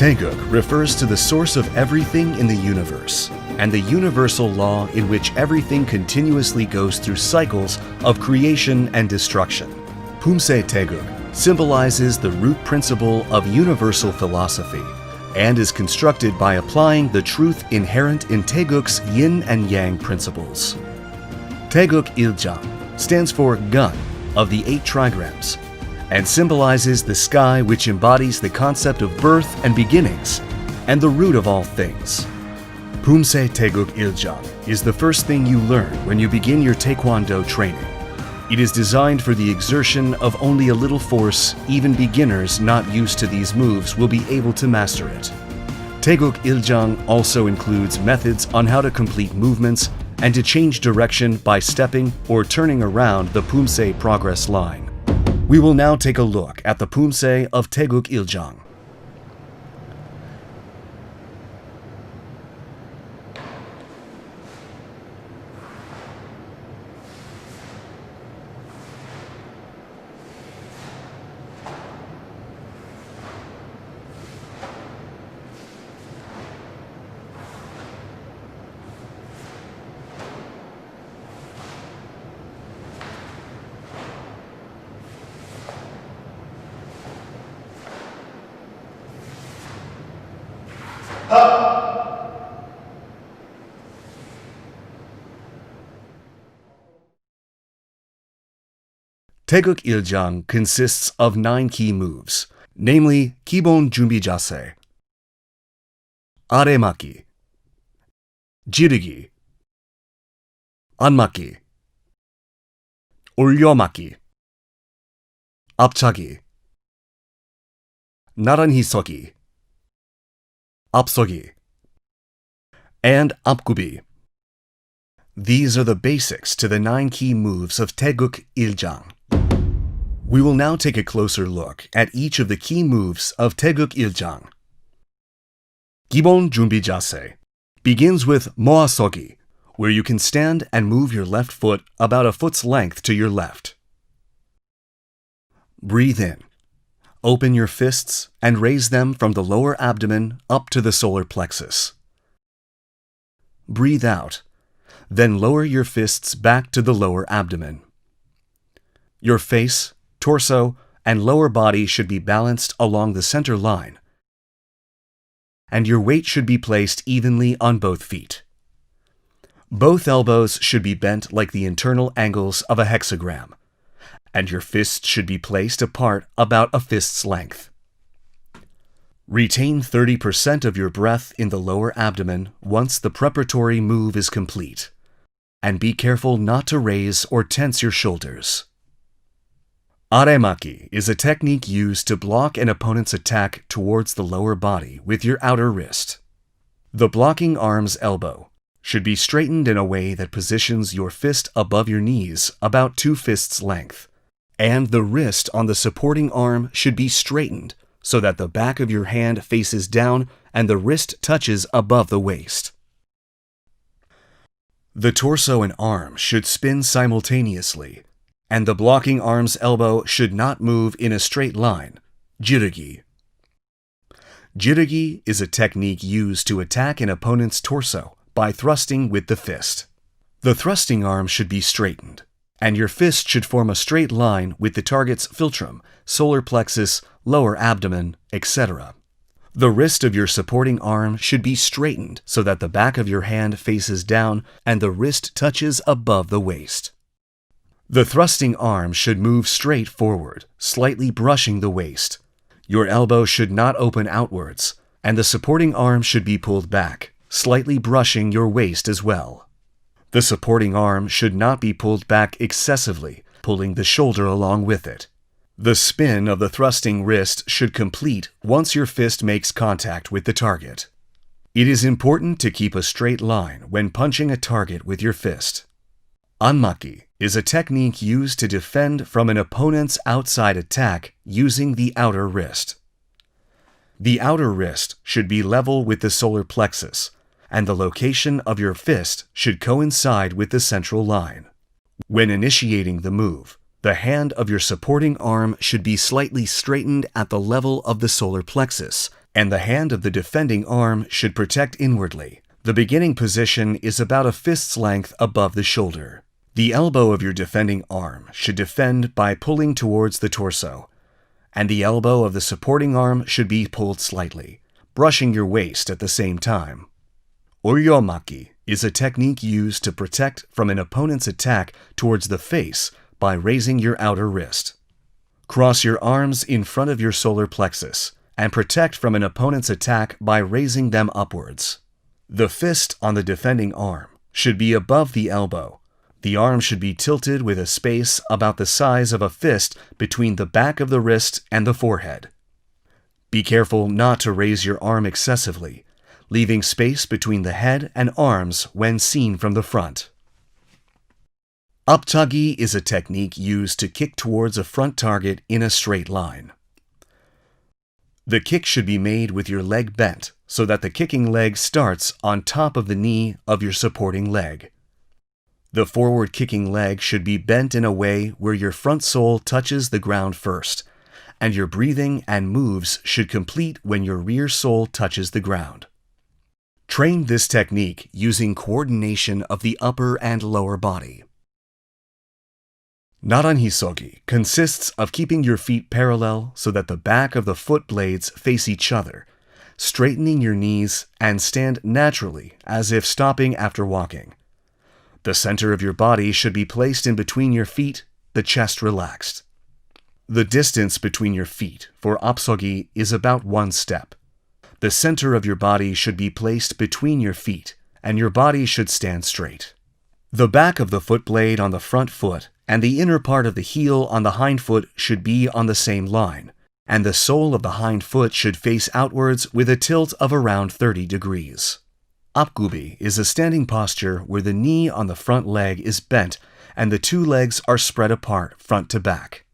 TAEGEUK refers to the source of everything in the universe, and the universal law in which everything continuously goes through cycles of creation and destruction. Pumse TAEGEUK symbolizes the root principle of universal philosophy and is constructed by applying the truth inherent in TAEGEUK's yin and yang principles. TAEGEUK Iljang stands for gun of the 8 trigrams and symbolizes the sky, which embodies the concept of birth and beginnings and the root of all things. Pumse TAEGEUK Iljang is the first thing you learn when you begin your Taekwondo training. It is designed for the exertion of only a little force. Even beginners not used to these moves will be able to master it. TAEGEUK Iljang also includes methods on how to complete movements and to change direction by stepping or turning around the Pumse progress line. We will now take a look at the Pumse of TAEGEUK Iljang. TAEGEUK Iljang consists of 9 key moves, namely Kukkiwon 준비 자세, 아래막기, 지르기, 안맞기, 올려맞기, 앞차기, 나란히 서기, 앞서기, and 앞구비. These are the basics to the 9 key moves of TAEGEUK Iljang. We will now take a closer look at each of the key moves of TAEGEUK Iljang. 기본 준비 자세 begins with 모아서기, where you can stand and move your left foot about a foot's length to your left. Breathe in. Open your fists and raise them from the lower abdomen up to the solar plexus. Breathe out. Then lower your fists back to the lower abdomen. Your face, torso, and lower body should be balanced along the center line, and your weight should be placed evenly on both feet. Both elbows should be bent like the internal angles of a hexagram, and your fists should be placed apart about a fist's length. Retain 30% of your breath in the lower abdomen once the preparatory move is complete, and be careful not to raise or tense your shoulders. 아래막기 is a technique used to block an opponent's attack towards the lower body with your outer wrist. The blocking arm's elbow should be straightened in a way that positions your fist above your knees about 2 fists' length, and the wrist on the supporting arm should be straightened so that the back of your hand faces down and the wrist touches above the waist. The torso and arm should spin simultaneously, and the blocking arm's elbow should not move in a straight line, jirugi. Jirugi is a technique used to attack an opponent's torso by thrusting with the fist. The thrusting arm should be straightened, and your fist should form a straight line with the target's philtrum, solar plexus, lower abdomen, etc. The wrist of your supporting arm should be straightened so that the back of your hand faces down and the wrist touches above the waist. The thrusting arm should move straight forward, slightly brushing the waist. Your elbow should not open outwards, and the supporting arm should be pulled back, slightly brushing your waist as well. The supporting arm should not be pulled back excessively, pulling the shoulder along with it. The spin of the thrusting wrist should complete once your fist makes contact with the target. It is important to keep a straight line when punching a target with your fist. 안맞기 is a technique used to defend from an opponent's outside attack using the outer wrist. The outer wrist should be level with the solar plexus, and the location of your fist should coincide with the central line. When initiating the move, the hand of your supporting arm should be slightly straightened at the level of the solar plexus, and the hand of the defending arm should protect inwardly. The beginning position is about a fist's length above the shoulder. The elbow of your defending arm should defend by pulling towards the torso, and the elbow of the supporting arm should be pulled slightly, brushing your waist at the same time. Oryomaki is a technique used to protect from an opponent's attack towards the face by raising your outer wrist. Cross your arms in front of your solar plexus and protect from an opponent's attack by raising them upwards. The fist on the defending arm should be above the elbow. The arm should be tilted with a space about the size of a fist between the back of the wrist and the forehead. Be careful not to raise your arm excessively, leaving space between the head and arms when seen from the front. Uptugi is a technique used to kick towards a front target in a straight line. The kick should be made with your leg bent so that the kicking leg starts on top of the knee of your supporting leg. The forward kicking leg should be bent in a way where your front sole touches the ground first, and your breathing and moves should complete when your rear sole touches the ground. Train this technique using coordination of the upper and lower body. Naranhisogi consists of keeping your feet parallel so that the back of the foot blades face each other, straightening your knees, and stand naturally as if stopping after walking. The center of your body should be placed in between your feet, the chest relaxed. The distance between your feet for apsogi is about 1 step. The center of your body should be placed between your feet, and your body should stand straight. The back of the foot blade on the front foot and the inner part of the heel on the hind foot should be on the same line, and the sole of the hind foot should face outwards with a tilt of around 30 degrees. Apgubi is a standing posture where the knee on the front leg is bent and the two legs are spread apart front to back.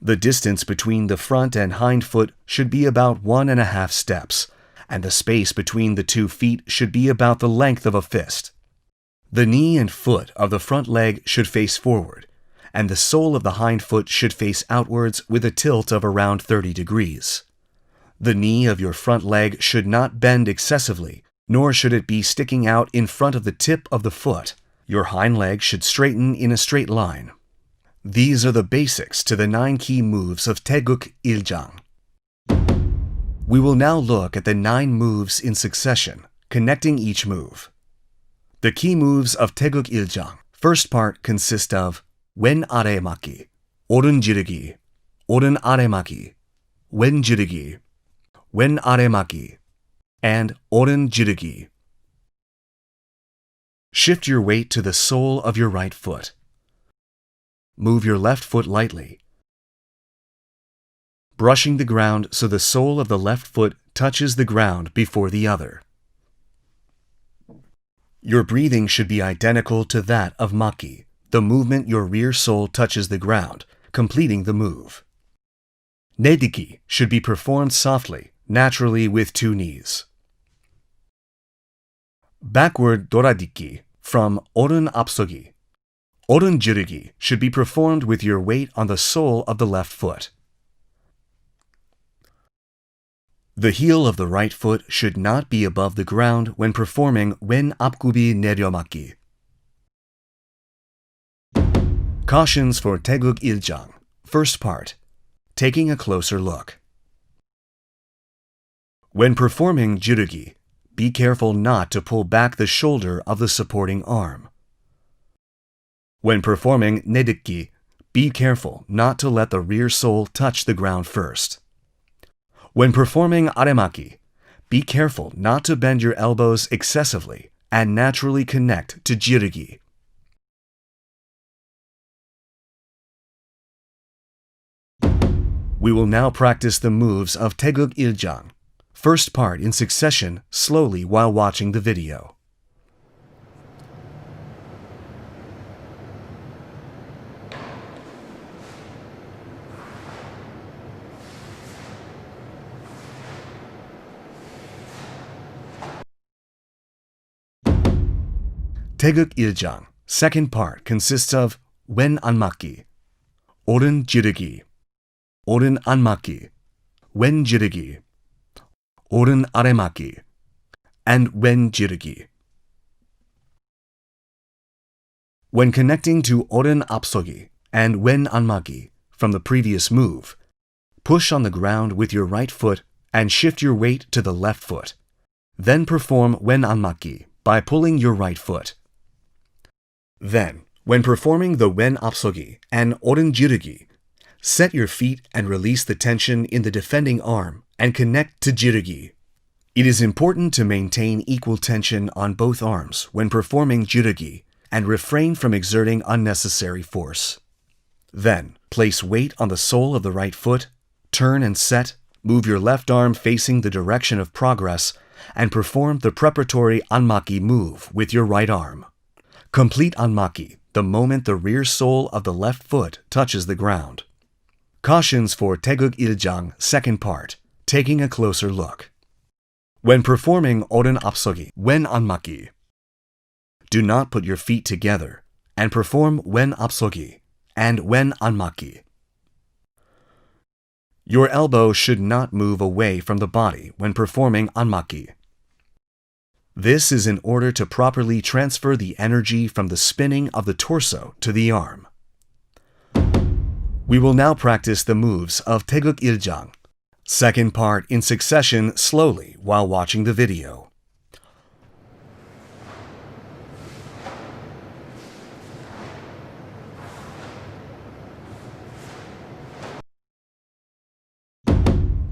The distance between the front and hind foot should be about 1.5 steps, and the space between the 2 feet should be about the length of a fist. The knee and foot of the front leg should face forward, and the sole of the hind foot should face outwards with a tilt of around 30 degrees. The knee of your front leg should not bend excessively, nor should it be sticking out in front of the tip of the foot. Your hind leg should straighten in a straight line. These are the basics to the 9 key moves of TAEGEUK iljang. We will now look at the 9 moves in succession, connecting each move. The key moves of TAEGEUK iljang. First part consists of wen aremaki, oren jirugi, oren aremaki, wen jirugi, wen aremaki, and oren jirugi. Shift your weight to the sole of your right foot. Move your left foot lightly, brushing the ground so the sole of the left foot touches the ground before the other. Your breathing should be identical to that of maki, the movement your rear sole touches the ground, completing the move. Nediki should be performed softly, naturally with 2 knees. Backward doradiki from oren apsogi. Oren jirugi should be performed with your weight on the sole of the left foot. The heel of the right foot should not be above the ground when performing wen apgubi neryomaki. Cautions for TAEGEUK iljang. First part. Taking a closer look. When performing jirugi, be careful not to pull back the shoulder of the supporting arm. When performing nediki, be careful not to let the rear sole touch the ground first. When performing aremaki, be careful not to bend your elbows excessively and naturally connect to jirugi. We will now practice the moves of TAEGEUK iljang. First part in succession, slowly while watching the video. TAEGEUK iljang. Second part consists of wen anmaki, oren jirugi, oren anmaki, wen jirugi, 오른 아래막기, and wen jirugi. When connecting to oren apsogi and wen anmaki from the previous move, push on the ground with your right foot and shift your weight to the left foot. Then perform wen anmaki by pulling your right foot. Then, when performing the wen apsogi and oren jirugi, set your feet and release the tension in the defending arm and connect to jirugi. It is important to maintain equal tension on both arms when performing jirugi and refrain from exerting unnecessary force. Then, place weight on the sole of the right foot, turn and set, move your left arm facing the direction of progress, and perform the preparatory anmaki move with your right arm. Complete anmaki the moment the rear sole of the left foot touches the ground. Cautions for TAEGEUK 1장 second part, taking a closer look. When performing oren apsogi, wen anmaki, do not put your feet together and perform wen apsogi and wen anmaki. Your elbow should not move away from the body when performing anmaki. This is in order to properly transfer the energy from the spinning of the torso to the arm. We will now practice the moves of TAEGEUK 1장, second part in succession slowly while watching the video.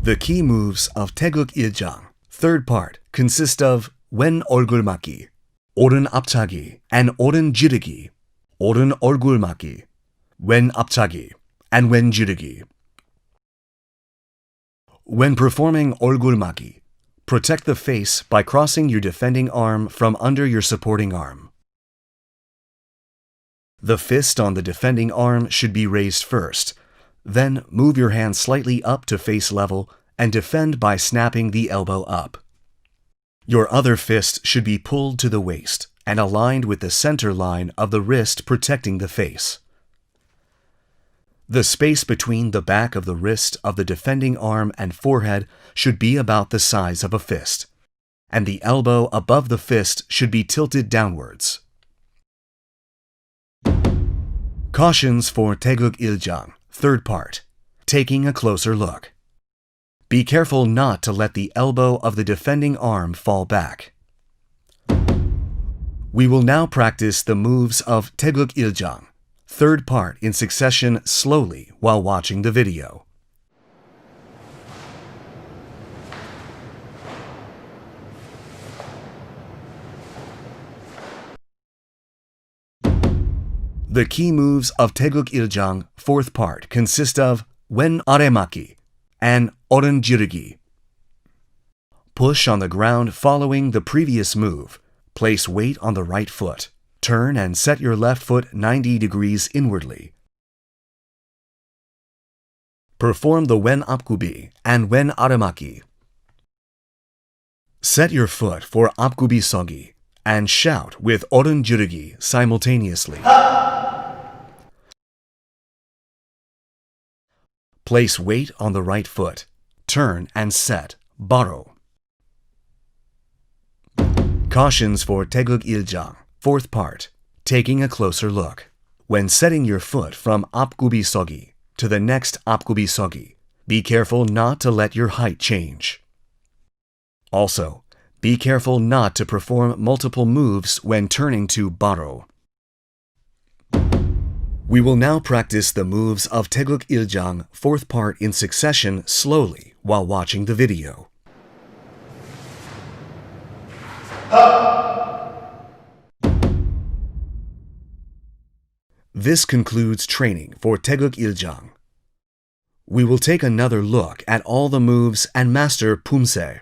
The key moves of TAEGEUK 1장, third part, consist of wen 얼굴막기, 오른 앞차기, and 오른 지르기, 오른 얼굴막기, wen 앞차기, and wen jirugi. When performing 얼굴막기, protect the face by crossing your defending arm from under your supporting arm. The fist on the defending arm should be raised first. Then move your hand slightly up to face level and defend by snapping the elbow up. Your other fist should be pulled to the waist and aligned with the center line of the wrist protecting the face. The space between the back of the wrist of the defending arm and forehead should be about the size of a fist, and the elbow above the fist should be tilted downwards. Cautions for TAEGEUK 1장, third part, taking a closer look. Be careful not to let the elbow of the defending arm fall back. We will now practice the moves of TAEGEUK 1장, third part in succession slowly while watching the video. The key moves of TAEGEUK 1장, fourth part, consist of wen 아래막기 and 오른 지르기. Push on the ground following the previous move. Place weight on the right foot. Turn and set your left foot 90 degrees inwardly. Perform the wen 앞구비 and wen 아래막기. Set your foot for 앞구비 서기 and shout with 오른 지르기 simultaneously. Place weight on the right foot. Turn and set 바로. Cautions for TAEGEUK 1장, fourth part, taking a closer look. When setting your foot from 앞구비 서기 to the next 앞구비 서기, be careful not to let your height change. Also, be careful not to perform multiple moves when turning to 바로. We will now practice the moves of TAEGEUK 1장, fourth part in succession slowly while watching the video. This concludes training for TAEGEUK 1장. We will take another look at all the moves and master Pumse.